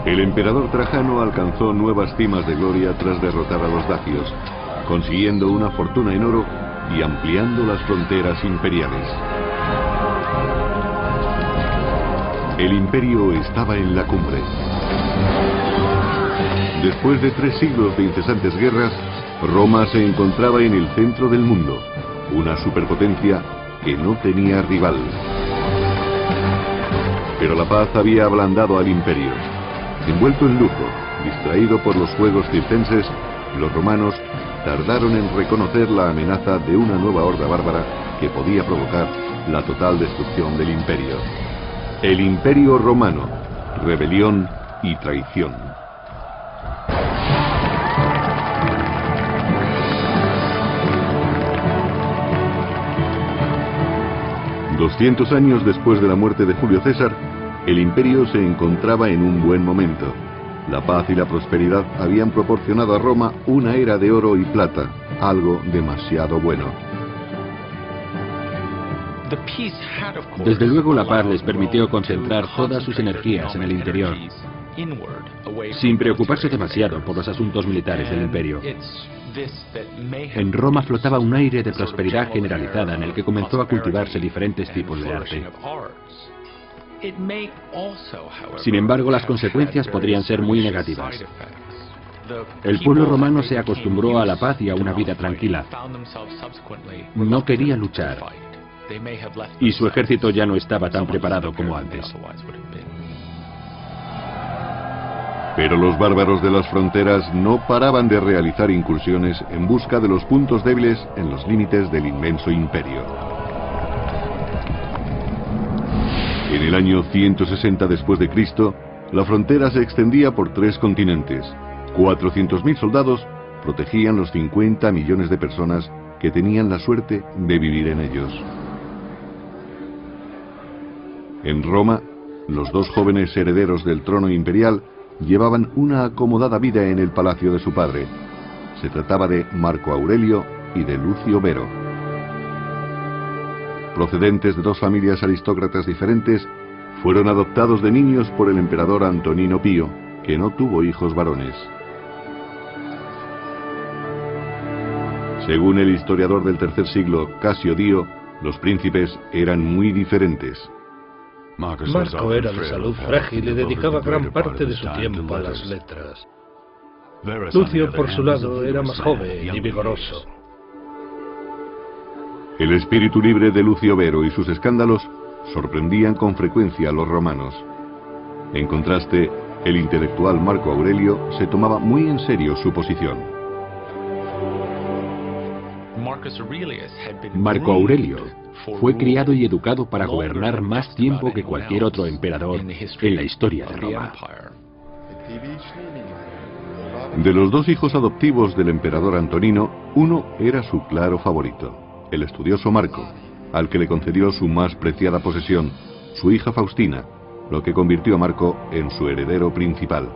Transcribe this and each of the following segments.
El emperador Trajano alcanzó nuevas cimas de gloria tras derrotar a los dacios, consiguiendo una fortuna en oro y ampliando las fronteras imperiales. El imperio estaba en la cumbre. Después de 3 siglos de incesantes guerras, Roma se encontraba en el centro del mundo, una superpotencia que no tenía rival. Pero la paz había ablandado al imperio. Envuelto en lujo, distraído por los juegos circenses, los romanos tardaron en reconocer la amenaza de una nueva horda bárbara que podía provocar la total destrucción del imperio. El Imperio Romano, rebelión y traición. $200 años después de la muerte de Julio César, el imperio se encontraba en un buen momento. La paz y la prosperidad habían proporcionado a Roma una era de oro y plata, algo demasiado bueno. Desde luego la paz les permitió concentrar todas sus energías en el interior, sin preocuparse demasiado por los asuntos militares del imperio. En Roma flotaba un aire de prosperidad generalizada en el que comenzó a cultivarse diferentes tipos de arte. Sin embargo, las consecuencias podrían ser muy negativas. El pueblo romano se acostumbró a la paz y a una vida tranquila. No quería luchar. Y su ejército ya no estaba tan preparado como antes. Pero los bárbaros de las fronteras no paraban de realizar incursiones en busca de los puntos débiles en los límites del inmenso imperio. En el año 160 después de Cristo, la frontera se extendía por 3 continentes. 400.000 soldados protegían los 50 millones de personas que tenían la suerte de vivir en ellos. En Roma, los 2 jóvenes herederos del trono imperial llevaban una acomodada vida en el palacio de su padre. Se trataba de Marco Aurelio y de Lucio Vero. Procedentes de 2 familias aristócratas diferentes, fueron adoptados de niños por el emperador Antonino Pío, que no tuvo hijos varones. Según el historiador del tercer siglo, Casio Dio, los príncipes eran muy diferentes. Marco era de salud frágil y dedicaba gran parte de su tiempo a las letras. Lucio, por su lado, era más joven y vigoroso. El espíritu libre de Lucio Vero y sus escándalos sorprendían con frecuencia a los romanos. En contraste, el intelectual Marco Aurelio se tomaba muy en serio su posición. Marco Aurelio fue criado y educado para gobernar más tiempo que cualquier otro emperador en la historia de Roma. De los 2 hijos adoptivos del emperador Antonino, uno era su claro favorito, el estudioso Marco, al que le concedió su más preciada posesión, su hija Faustina, lo que convirtió a Marco en su heredero principal.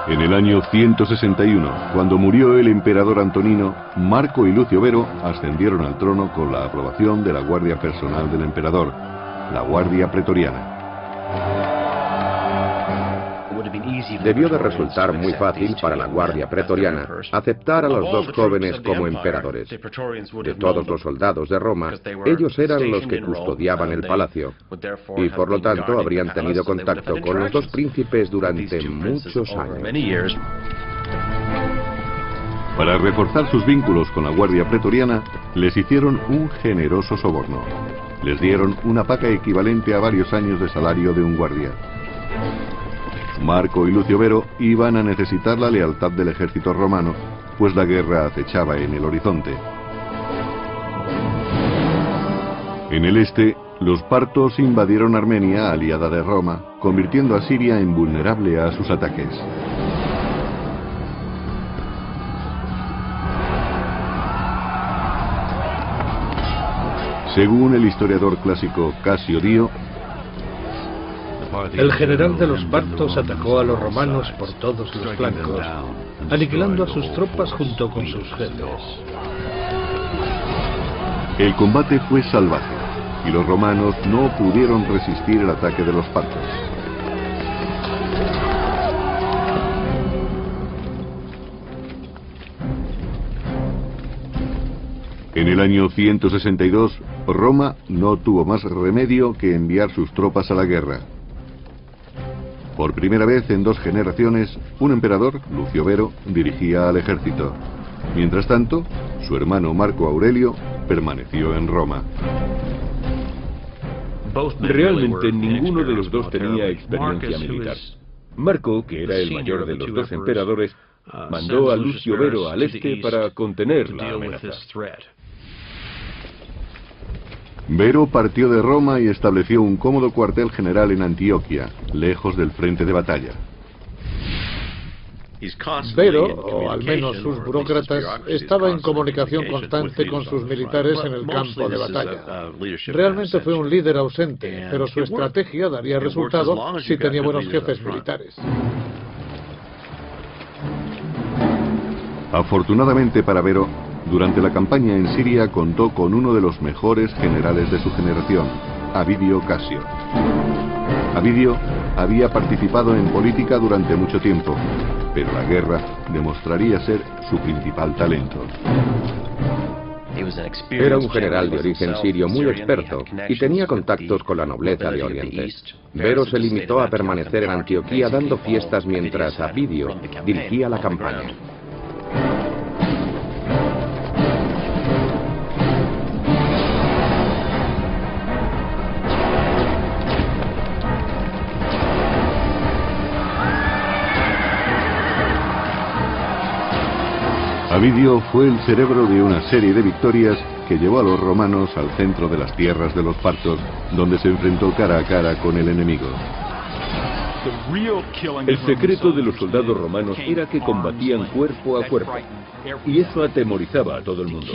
En el año 161, cuando murió el emperador Antonino, Marco y Lucio Vero ascendieron al trono con la aprobación de la guardia personal del emperador, la Guardia Pretoriana. Debió de resultar muy fácil para la Guardia Pretoriana aceptar a los 2 jóvenes como emperadores. De todos los soldados de Roma, ellos eran los que custodiaban el palacio, y por lo tanto habrían tenido contacto con los 2 príncipes durante muchos años. Para reforzar sus vínculos con la Guardia Pretoriana, les hicieron un generoso soborno. Les dieron una paga equivalente a varios años de salario de un guardia. Marco y Lucio Vero iban a necesitar la lealtad del ejército romano, pues la guerra acechaba en el horizonte. En el este, los partos invadieron Armenia, aliada de Roma, convirtiendo a Siria en vulnerable a sus ataques. Según el historiador clásico Casio Dio, el general de los partos atacó a los romanos por todos los flancos, aniquilando a sus tropas junto con sus jefes. El combate fue salvaje y los romanos no pudieron resistir el ataque de los partos. En el año 162, Roma no tuvo más remedio que enviar sus tropas a la guerra. Por primera vez en 2 generaciones, un emperador, Lucio Vero, dirigía al ejército. Mientras tanto, su hermano Marco Aurelio permaneció en Roma. Realmente ninguno de los dos tenía experiencia militar. Marco, que era el mayor de los 2 emperadores, mandó a Lucio Vero al este para contener la amenaza. Vero partió de Roma y estableció un cómodo cuartel general en Antioquia, lejos del frente de batalla. Vero, o al menos sus burócratas, estaba en comunicación constante con sus militares en el campo de batalla. Realmente fue un líder ausente, pero su estrategia daría resultado si tenía buenos jefes militares. Afortunadamente para Vero, durante la campaña en Siria contó con uno de los mejores generales de su generación, Avidio Casio. Avidio había participado en política durante mucho tiempo, pero la guerra demostraría ser su principal talento. Era un general de origen sirio muy experto y tenía contactos con la nobleza de Oriente. Vero se limitó a permanecer en Antioquía dando fiestas mientras Avidio dirigía la campaña. Avidio fue el cerebro de una serie de victorias que llevó a los romanos al centro de las tierras de los partos, donde se enfrentó cara a cara con el enemigo. El secreto de los soldados romanos era que combatían cuerpo a cuerpo, y eso atemorizaba a todo el mundo,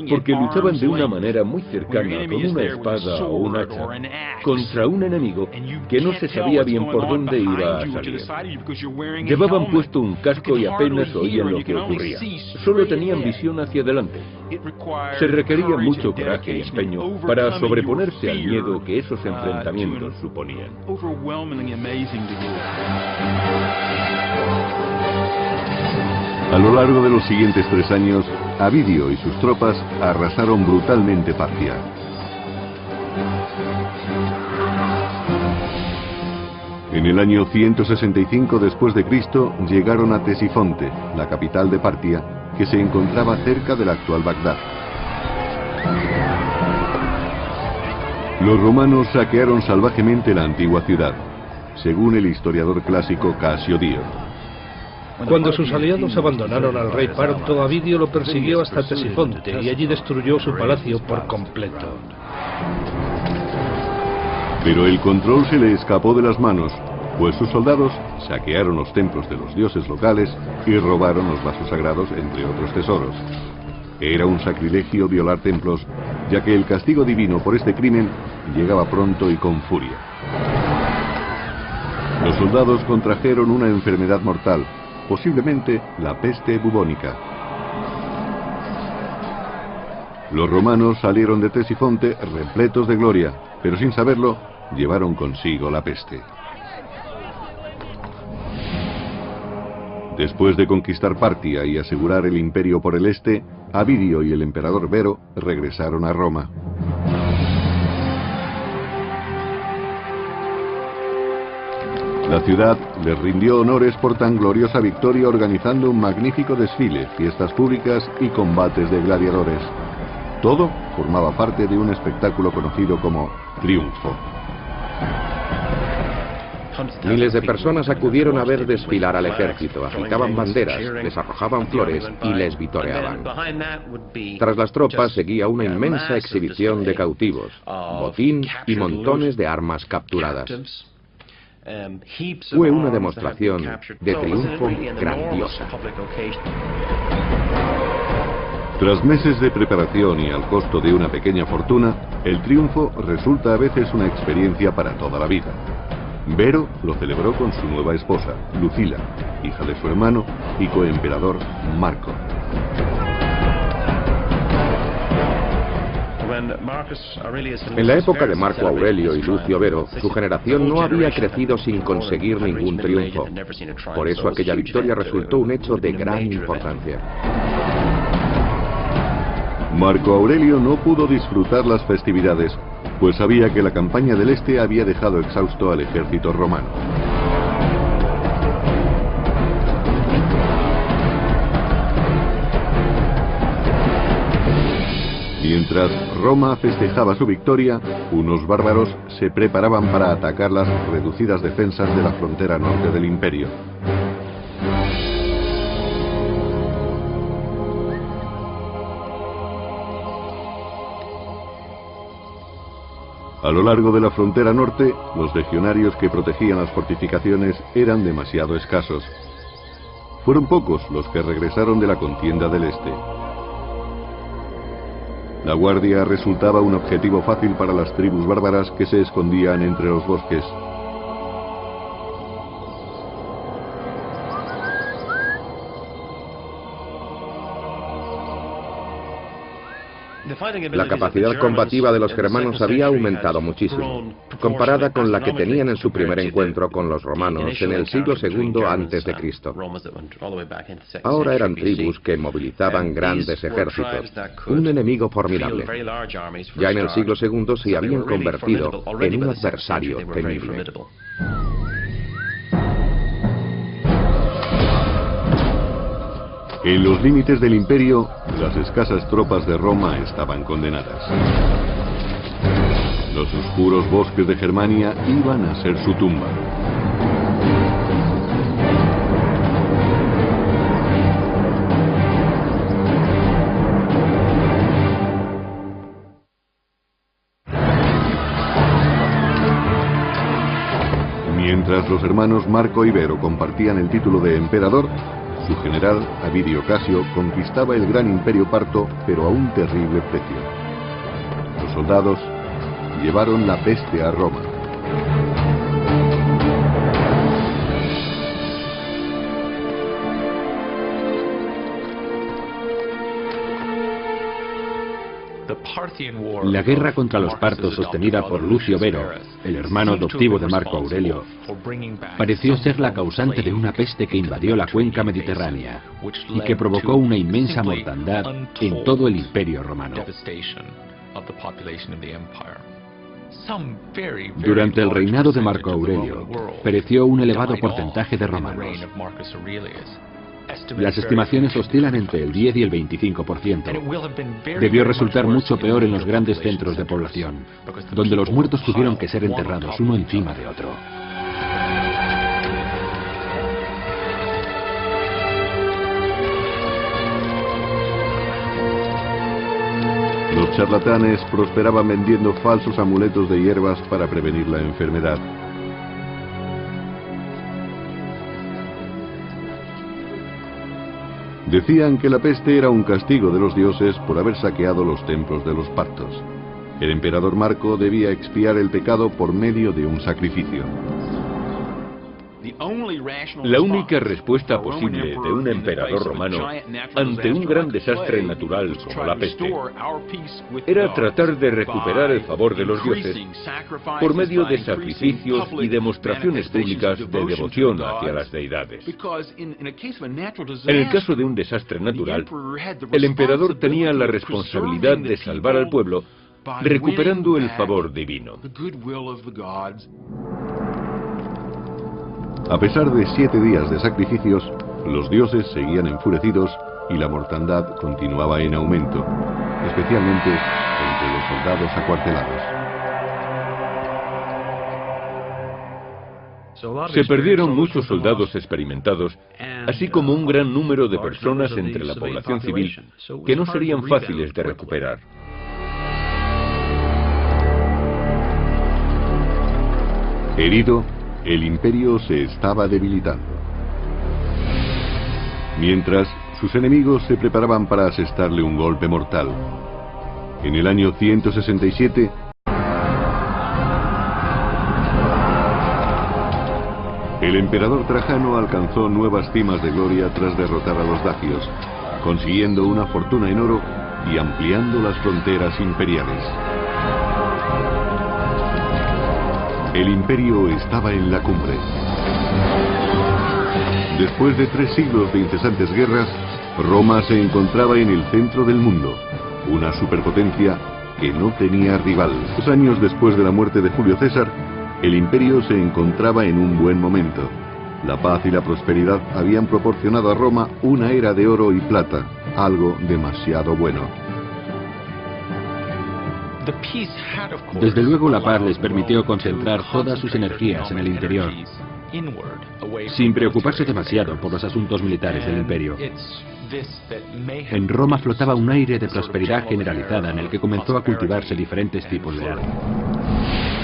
porque luchaban de una manera muy cercana con una espada o un hacha contra un enemigo que no se sabía bien por dónde iba a salir. Llevaban puesto un casco y apenas oían lo que ocurría, solo tenían visión hacia adelante. Se requería mucho coraje y empeño para sobreponerse al miedo que esos enfrentamientos suponían. A lo largo de los siguientes 3 años, Avidio y sus tropas arrasaron brutalmente Partia. En el año 165 después de Cristo llegaron a Ctesifonte, la capital de Partia, que se encontraba cerca del actual Bagdad. Los romanos saquearon salvajemente la antigua ciudad, según el historiador clásico Casio Dio. Cuando sus aliados abandonaron al rey parto, Avidio lo persiguió hasta Ctesifonte y allí destruyó su palacio por completo. Pero el control se le escapó de las manos, pues sus soldados saquearon los templos de los dioses locales y robaron los vasos sagrados, entre otros tesoros. Era un sacrilegio violar templos, ya que el castigo divino por este crimen llegaba pronto y con furia. Los soldados contrajeron una enfermedad mortal, posiblemente la peste bubónica. Los romanos salieron de Ctesifonte repletos de gloria, pero sin saberlo, llevaron consigo la peste. Después de conquistar Partia y asegurar el imperio por el este, Avidio y el emperador Vero regresaron a Roma. La ciudad les rindió honores por tan gloriosa victoria organizando un magnífico desfile, fiestas públicas y combates de gladiadores. Todo formaba parte de un espectáculo conocido como triunfo. Miles de personas acudieron a ver desfilar al ejército, agitaban banderas, les arrojaban flores y les vitoreaban. Tras las tropas seguía una inmensa exhibición de cautivos, botín y montones de armas capturadas. Fue una demostración de triunfo grandiosa. Tras meses de preparación y al costo de una pequeña fortuna, el triunfo resulta a veces una experiencia para toda la vida. Vero lo celebró con su nueva esposa, Lucila, hija de su hermano y coemperador Marco. En la época de Marco Aurelio y Lucio Vero, su generación no había crecido sin conseguir ningún triunfo. Por eso aquella victoria resultó un hecho de gran importancia. Marco Aurelio no pudo disfrutar las festividades, pues sabía que la campaña del Este había dejado exhausto al ejército romano. Mientras Roma festejaba su victoria, unos bárbaros se preparaban para atacar las reducidas defensas de la frontera norte del imperio. A lo largo de la frontera norte, los legionarios que protegían las fortificaciones eran demasiado escasos. Fueron pocos los que regresaron de la contienda del Este. La guardia resultaba un objetivo fácil para las tribus bárbaras que se escondían entre los bosques. La capacidad combativa de los germanos había aumentado muchísimo, comparada con la que tenían en su primer encuentro con los romanos en el siglo II a.C. Ahora eran tribus que movilizaban grandes ejércitos, un enemigo formidable. Ya en el siglo II se habían convertido en un adversario temible. En los límites del imperio, las escasas tropas de Roma estaban condenadas. Los oscuros bosques de Germania iban a ser su tumba. Mientras los hermanos Marco y Vero compartían el título de emperador, su general, Avidio Casio, conquistaba el gran imperio parto, pero a un terrible precio. Los soldados llevaron la peste a Roma. La guerra contra los partos sostenida por Lucio Vero, el hermano adoptivo de Marco Aurelio, pareció ser la causante de una peste que invadió la cuenca mediterránea y que provocó una inmensa mortandad en todo el imperio romano. Durante el reinado de Marco Aurelio, pereció un elevado porcentaje de romanos. Las estimaciones oscilan entre el 10 y el 25%. Debió resultar mucho peor en los grandes centros de población, donde los muertos tuvieron que ser enterrados uno encima de otro. Los charlatanes prosperaban vendiendo falsos amuletos de hierbas para prevenir la enfermedad. Decían que la peste era un castigo de los dioses por haber saqueado los templos de los partos. El emperador Marco debía expiar el pecado por medio de un sacrificio. La única respuesta posible de un emperador romano ante un gran desastre natural como la peste era tratar de recuperar el favor de los dioses por medio de sacrificios y demostraciones públicas de devoción hacia las deidades. En el caso de un desastre natural, el emperador tenía la responsabilidad de salvar al pueblo recuperando el favor divino. A pesar de 7 días de sacrificios, los dioses seguían enfurecidos y la mortandad continuaba en aumento, especialmente entre los soldados acuartelados. Se perdieron muchos soldados experimentados, así como un gran número de personas entre la población civil que no serían fáciles de recuperar. Herido, el imperio se estaba debilitando. Mientras, sus enemigos se preparaban para asestarle un golpe mortal. En el año 167, el emperador Trajano alcanzó nuevas cimas de gloria tras derrotar a los dacios, consiguiendo una fortuna en oro y ampliando las fronteras imperiales. El imperio estaba en la cumbre. Después de 3 siglos de incesantes guerras, Roma se encontraba en el centro del mundo, una superpotencia que no tenía rival. 2 años después de la muerte de Julio César, el imperio se encontraba en un buen momento. La paz y la prosperidad habían proporcionado a Roma una era de oro y plata, algo demasiado bueno. Desde luego la paz les permitió concentrar todas sus energías en el interior, sin preocuparse demasiado por los asuntos militares del imperio. En Roma flotaba un aire de prosperidad generalizada en el que comenzó a cultivarse diferentes tipos de arte.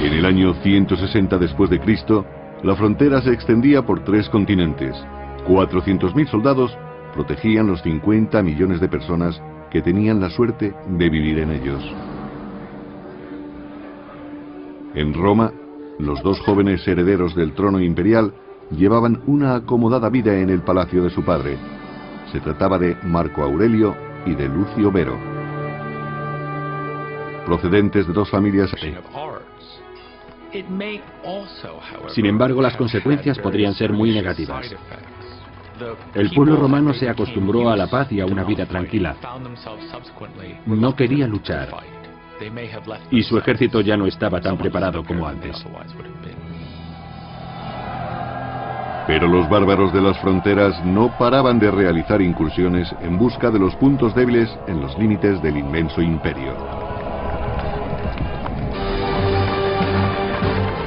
En el año 160 después de Cristo, la frontera se extendía por 3 continentes. 400.000 soldados protegían los 50 millones de personas que tenían la suerte de vivir en ellos. En Roma, los 2 jóvenes herederos del trono imperial llevaban una acomodada vida en el palacio de su padre. Se trataba de Marco Aurelio y de Lucio Vero, procedentes de 2 familias. Sin embargo, las consecuencias podrían ser muy negativas. El pueblo romano se acostumbró a la paz y a una vida tranquila. No quería luchar. Y su ejército ya no estaba tan preparado como antes. Pero los bárbaros de las fronteras no paraban de realizar incursiones en busca de los puntos débiles en los límites del inmenso imperio.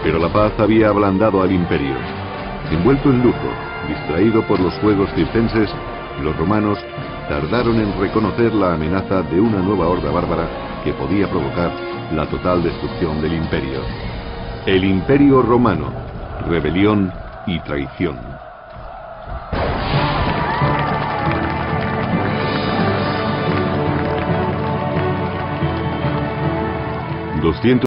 Pero la paz había ablandado al imperio. Envuelto en lujo, distraído por los juegos circenses, los romanos tardaron en reconocer la amenaza de una nueva horda bárbara que podía provocar la total destrucción del imperio. El Imperio Romano, rebelión y traición. 200